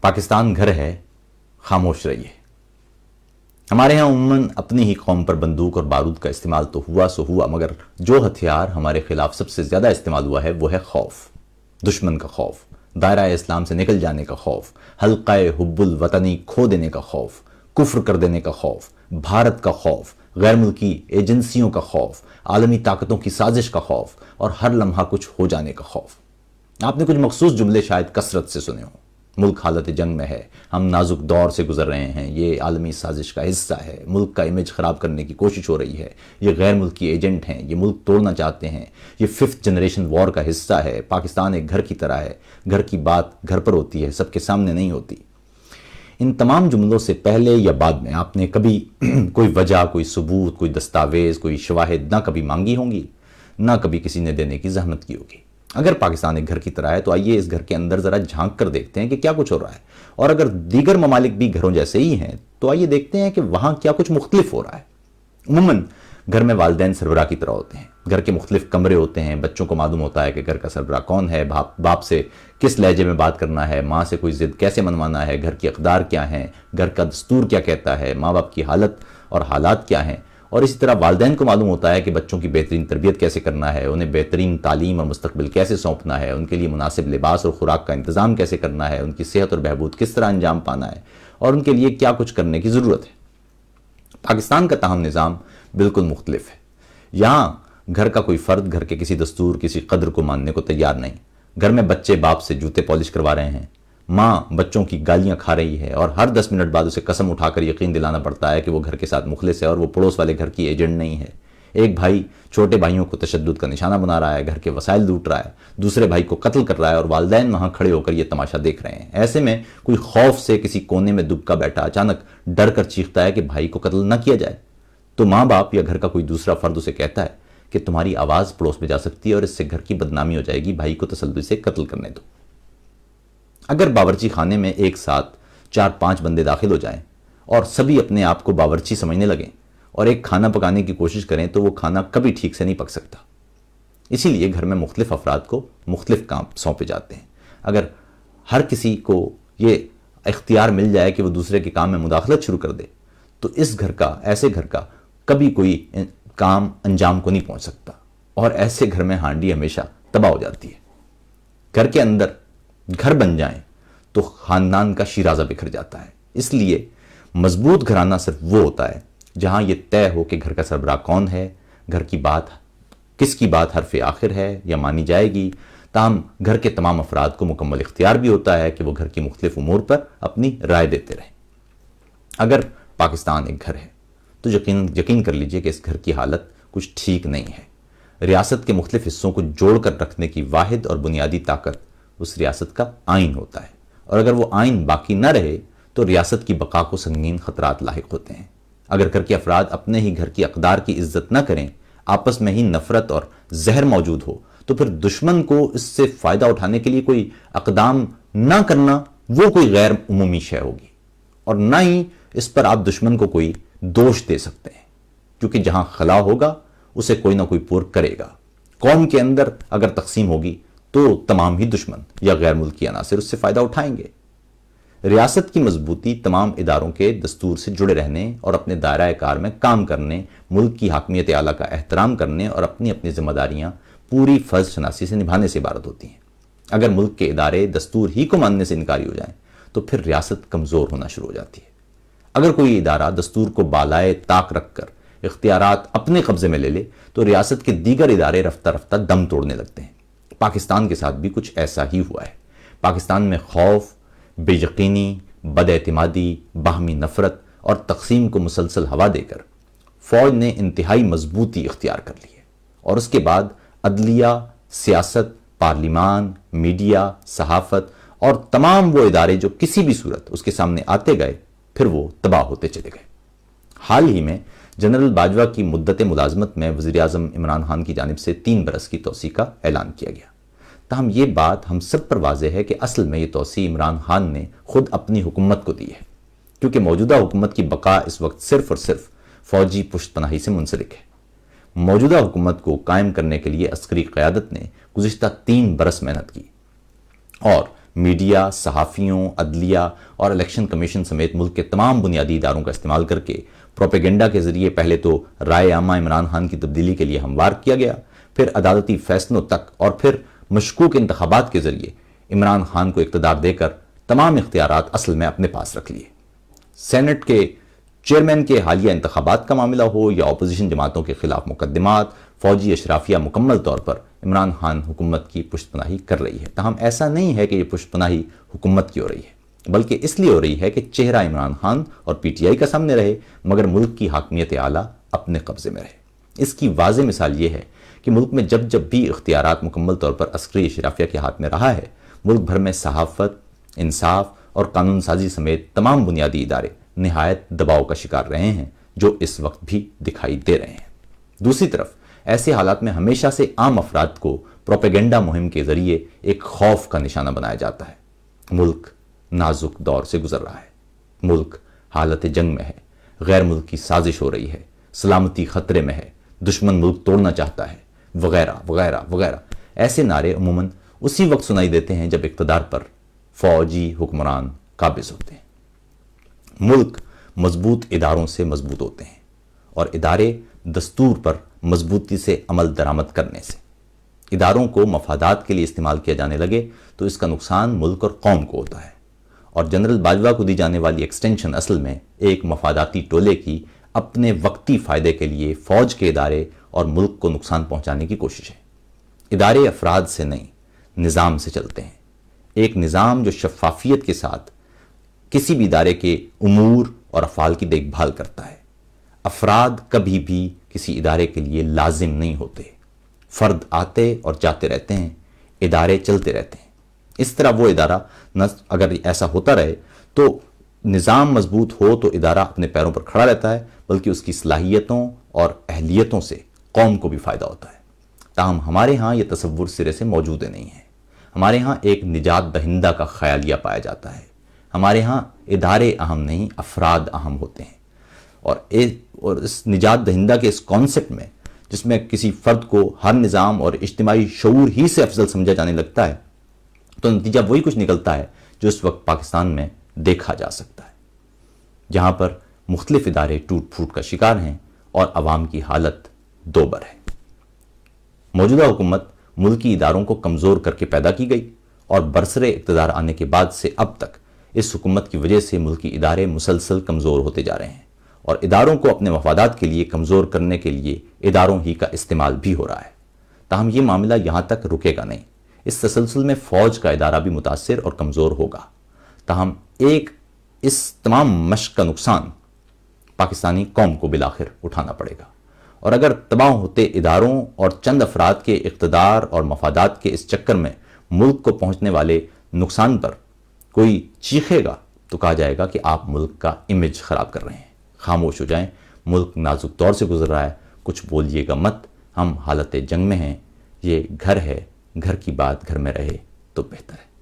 پاکستان گھر ہے، خاموش رہیے۔ ہمارے ہاں عموماً اپنی ہی قوم پر بندوق اور بارود کا استعمال تو ہوا سو ہوا، مگر جو ہتھیار ہمارے خلاف سب سے زیادہ استعمال ہوا ہے وہ ہے خوف، دشمن کا خوف، دائرہ اسلام سے نکل جانے کا خوف، حلقہ حب الوطنی کھو دینے کا خوف، کفر کر دینے کا خوف، بھارت کا خوف، غیر ملکی ایجنسیوں کا خوف، عالمی طاقتوں کی سازش کا خوف، اور ہر لمحہ کچھ ہو جانے کا خوف۔ آپ نے کچھ مخصوص جملے شاید کثرت سے سنے ہوں: ملک حالت جنگ میں ہے، ہم نازک دور سے گزر رہے ہیں، یہ عالمی سازش کا حصہ ہے، ملک کا امیج خراب کرنے کی کوشش ہو رہی ہے، یہ غیر ملکی ایجنٹ ہیں، یہ ملک توڑنا چاہتے ہیں، یہ 5th جنریشن وار کا حصہ ہے، پاکستان ایک گھر کی طرح ہے، گھر کی بات گھر پر ہوتی ہے، سب کے سامنے نہیں ہوتی۔ ان تمام جملوں سے پہلے یا بعد میں آپ نے کبھی کوئی وجہ، کوئی ثبوت، کوئی دستاویز، کوئی شواہد نہ کبھی مانگی ہوں گی، نہ کبھی کسی نے دینے کی زحمت کی ہوگی۔ اگر پاکستان ایک گھر کی طرح ہے تو آئیے اس گھر کے اندر ذرا جھانک کر دیکھتے ہیں کہ کیا کچھ ہو رہا ہے، اور اگر دیگر ممالک بھی گھروں جیسے ہی ہیں تو آئیے دیکھتے ہیں کہ وہاں کیا کچھ مختلف ہو رہا ہے۔ عموماً گھر میں والدین سربراہ کی طرح ہوتے ہیں، گھر کے مختلف کمرے ہوتے ہیں، بچوں کو معلوم ہوتا ہے کہ گھر کا سربراہ کون ہے، باپ سے کس لہجے میں بات کرنا ہے، ماں سے کوئی ضد کیسے منوانا ہے، گھر کی اقدار کیا ہیں، گھر کا دستور کیا کہتا ہے، ماں باپ کی حالت اور حالات کیا ہیں، اور اسی طرح والدین کو معلوم ہوتا ہے کہ بچوں کی بہترین تربیت کیسے کرنا ہے، انہیں بہترین تعلیم اور مستقبل کیسے سونپنا ہے، ان کے لیے مناسب لباس اور خوراک کا انتظام کیسے کرنا ہے، ان کی صحت اور بہبود کس طرح انجام پانا ہے، اور ان کے لیے کیا کچھ کرنے کی ضرورت ہے۔ پاکستان کا تاہم نظام بالکل مختلف ہے۔ یہاں گھر کا کوئی فرد گھر کے کسی دستور، کسی قدر کو ماننے کو تیار نہیں۔ گھر میں بچے باپ سے جوتے پالش کروا رہے ہیں، ماں بچوں کی گالیاں کھا رہی ہے، اور ہر 10 منٹ بعد اسے قسم اٹھا کر یقین دلانا پڑتا ہے کہ وہ گھر کے ساتھ مخلص ہے اور وہ پڑوس والے گھر کی ایجنٹ نہیں ہے۔ ایک بھائی چھوٹے بھائیوں کو تشدد کا نشانہ بنا رہا ہے، گھر کے وسائل لوٹ رہا ہے، دوسرے بھائی کو قتل کر رہا ہے، اور والدین وہاں کھڑے ہو کر یہ تماشا دیکھ رہے ہیں۔ ایسے میں کوئی خوف سے کسی کونے میں دبکا بیٹھا اچانک ڈر کر چیختا ہے کہ بھائی کو قتل نہ کیا جائے، تو ماں باپ یا گھر کا کوئی دوسرا فرد اسے کہتا ہے کہ تمہاری آواز پڑوس میں جا سکتی ہے اور اس سے گھر کی بدنامی ہو جائے گی، بھائی کو تسلسل سے قتل کرنے دو۔ اگر باورچی خانے میں ایک ساتھ 4-5 بندے داخل ہو جائیں اور سبھی اپنے آپ کو باورچی سمجھنے لگیں اور ایک کھانا پکانے کی کوشش کریں تو وہ کھانا کبھی ٹھیک سے نہیں پک سکتا۔ اسی لیے گھر میں مختلف افراد کو مختلف کام سونپے جاتے ہیں۔ اگر ہر کسی کو یہ اختیار مل جائے کہ وہ دوسرے کے کام میں مداخلت شروع کر دے تو اس گھر کا، ایسے گھر کا کبھی کوئی کام انجام کو نہیں پہنچ سکتا، اور ایسے گھر میں ہانڈی ہمیشہ تباہ ہو جاتی ہے۔ گھر کے اندر گھر بن جائیں تو خاندان کا شیرازہ بکھر جاتا ہے۔ اس لیے مضبوط گھرانہ صرف وہ ہوتا ہے جہاں یہ طے ہو کہ گھر کا سربراہ کون ہے، گھر کی بات، کس کی بات حرف آخر ہے یا مانی جائے گی، تاہم گھر کے تمام افراد کو مکمل اختیار بھی ہوتا ہے کہ وہ گھر کی مختلف امور پر اپنی رائے دیتے رہیں۔ اگر پاکستان ایک گھر ہے تو یقین کر لیجئے کہ اس گھر کی حالت کچھ ٹھیک نہیں ہے۔ ریاست کے مختلف حصوں کو جوڑ کر رکھنے کی واحد اور بنیادی طاقت اس ریاست کا آئین ہوتا ہے، اور اگر وہ آئین باقی نہ رہے تو ریاست کی بقا کو سنگین خطرات لاحق ہوتے ہیں۔ اگر گھر کے افراد اپنے ہی گھر کی اقدار کی عزت نہ کریں، آپس میں ہی نفرت اور زہر موجود ہو، تو پھر دشمن کو اس سے فائدہ اٹھانے کے لیے کوئی اقدام نہ کرنا وہ کوئی غیر عمومی شے ہوگی، اور نہ ہی اس پر آپ دشمن کو کوئی دوش دے سکتے ہیں، کیونکہ جہاں خلا ہوگا اسے کوئی نہ کوئی پور کرے گا۔ قوم کے اندر اگر تقسیم ہوگی تو تمام ہی دشمن یا غیر ملکی عناصر اس سے فائدہ اٹھائیں گے۔ ریاست کی مضبوطی تمام اداروں کے دستور سے جڑے رہنے اور اپنے دائرہ کار میں کام کرنے، ملک کی حاکمیت اعلیٰ کا احترام کرنے اور اپنی اپنی ذمہ داریاں پوری فرض شناسی سے نبھانے سے عبارت ہوتی ہیں۔ اگر ملک کے ادارے دستور ہی کو ماننے سے انکاری ہو جائیں تو پھر ریاست کمزور ہونا شروع ہو جاتی ہے۔ اگر کوئی ادارہ دستور کو بالائے طاق رکھ کر اختیارات اپنے قبضے میں لے لے تو ریاست کے دیگر ادارے رفتہ رفتہ دم توڑنے لگتے ہیں۔ پاکستان کے ساتھ بھی کچھ ایسا ہی ہوا ہے۔ پاکستان میں خوف، بے یقینی، بد اعتمادی، باہمی نفرت اور تقسیم کو مسلسل ہوا دے کر فوج نے انتہائی مضبوطی اختیار کر لی ہے، اور اس کے بعد عدلیہ، سیاست، پارلیمان، میڈیا، صحافت اور تمام وہ ادارے جو کسی بھی صورت اس کے سامنے آتے گئے پھر وہ تباہ ہوتے چلے گئے۔ حال ہی میں جنرل باجوہ کی مدت ملازمت میں وزیر اعظم عمران خان کی جانب سے 3 برس کی توسیع کا اعلان کیا گیا۔ تاہم یہ بات ہم سب پر واضح ہے کہ اصل میں یہ توسیع عمران خان نے خود اپنی حکومت کو دی ہے، کیونکہ موجودہ حکومت کی بقا اس وقت صرف اور صرف فوجی پشت پناہی سے منسلک ہے۔ موجودہ حکومت کو قائم کرنے کے لیے عسکری قیادت نے گزشتہ 3 برس محنت کی، اور میڈیا، صحافیوں، عدلیہ اور الیکشن کمیشن سمیت ملک کے تمام بنیادی اداروں کا استعمال کر کے پروپیگنڈا کے ذریعے پہلے تو رائے عامہ عمران خان کی تبدیلی کے لیے ہموار کیا گیا، پھر عدالتی فیصلوں تک اور پھر مشکوک انتخابات کے ذریعے عمران خان کو اقتدار دے کر تمام اختیارات اصل میں اپنے پاس رکھ لیے۔ سینٹ کے چیئرمین کے حالیہ انتخابات کا معاملہ ہو یا اپوزیشن جماعتوں کے خلاف مقدمات، فوجی اشرافیہ مکمل طور پر عمران خان حکومت کی پشت پناہی کر رہی ہے۔ تاہم ایسا نہیں ہے کہ یہ پشت پناہی حکومت کی ہو رہی ہے، بلکہ اس لیے ہو رہی ہے کہ چہرہ عمران خان اور پی ٹی آئی کا سامنے رہے مگر ملک کی حاکمیت اعلیٰ اپنے قبضے میں رہے۔ اس کی واضح مثال یہ ہے کہ ملک میں جب جب بھی اختیارات مکمل طور پر عسکری اشرافیہ کے ہاتھ میں رہا ہے، ملک بھر میں صحافت، انصاف اور قانون سازی سمیت تمام بنیادی ادارے نہایت دباؤ کا شکار رہے ہیں، جو اس وقت بھی دکھائی دے رہے ہیں۔ دوسری طرف ایسے حالات میں ہمیشہ سے عام افراد کو پروپیگنڈا مہم کے ذریعے ایک خوف کا نشانہ بنایا جاتا ہے۔ ملک نازک دور سے گزر رہا ہے، ملک حالت جنگ میں ہے، غیر ملکی سازش ہو رہی ہے، سلامتی خطرے میں ہے، دشمن ملک توڑنا چاہتا ہے، وغیرہ وغیرہ وغیرہ۔ ایسے نعرے عموماً اسی وقت سنائی دیتے ہیں جب اقتدار پر فوجی حکمران قابض ہوتے ہیں۔ ملک مضبوط اداروں سے مضبوط ہوتے ہیں، اور ادارے دستور پر مضبوطی سے عمل درآمد کرنے سے۔ اداروں کو مفادات کے لیے استعمال کیا جانے لگے تو اس کا نقصان ملک اور قوم کو ہوتا ہے، اور جنرل باجوہ کو دی جانے والی ایکسٹینشن اصل میں ایک مفاداتی ٹولے کی اپنے وقتی فائدے کے لیے فوج کے ادارے اور ملک کو نقصان پہنچانے کی کوشش ہے۔ ادارے افراد سے نہیں، نظام سے چلتے ہیں۔ ایک نظام جو شفافیت کے ساتھ کسی بھی ادارے کے امور اور افعال کی دیکھ بھال کرتا ہے۔ افراد کبھی بھی کسی ادارے کے لیے لازم نہیں ہوتے، فرد آتے اور جاتے رہتے ہیں، ادارے چلتے رہتے ہیں۔ اس طرح وہ ادارہ اگر ایسا ہوتا رہے تو نظام مضبوط ہو تو ادارہ اپنے پیروں پر کھڑا رہتا ہے، بلکہ اس کی صلاحیتوں اور اہلیتوں سے قوم کو بھی فائدہ ہوتا ہے۔ تاہم ہمارے ہاں یہ تصور سرے سے موجود نہیں ہے۔ ہمارے ہاں ایک نجات دہندہ کا خیالیہ پایا جاتا ہے۔ ہمارے ہاں ادارے اہم نہیں، افراد اہم ہوتے ہیں، اور اس نجات دہندہ کے اس کانسیپٹ میں جس میں کسی فرد کو ہر نظام اور اجتماعی شعور ہی سے افضل سمجھا جانے لگتا ہے، تو نتیجہ وہی کچھ نکلتا ہے جو اس وقت پاکستان میں دیکھا جا سکتا ہے، جہاں پر مختلف ادارے ٹوٹ پھوٹ کا شکار ہیں اور عوام کی حالت دوبر ہے۔ موجودہ حکومت ملکی اداروں کو کمزور کر کے پیدا کی گئی، اور برسرے اقتدار آنے کے بعد سے اب تک اس حکومت کی وجہ سے ملکی ادارے مسلسل کمزور ہوتے جا رہے ہیں، اور اداروں کو اپنے مفادات کے لیے کمزور کرنے کے لیے اداروں ہی کا استعمال بھی ہو رہا ہے۔ تاہم یہ معاملہ یہاں تک رکے گا نہیں، اس تسلسل میں فوج کا ادارہ بھی متاثر اور کمزور ہوگا۔ تاہم اس تمام مشق کا نقصان پاکستانی قوم کو بالآخر اٹھانا پڑے گا، اور اگر تباہ ہوتے اداروں اور چند افراد کے اقتدار اور مفادات کے اس چکر میں ملک کو پہنچنے والے نقصان پر کوئی چیخے گا تو کہا جائے گا کہ آپ ملک کا امیج خراب کر رہے ہیں۔ خاموش ہو جائیں، ملک نازک دور سے گزر رہا ہے، کچھ بولیے گا مت، ہم حالت جنگ میں ہیں، یہ گھر ہے، گھر کی بات گھر میں رہے تو بہتر ہے۔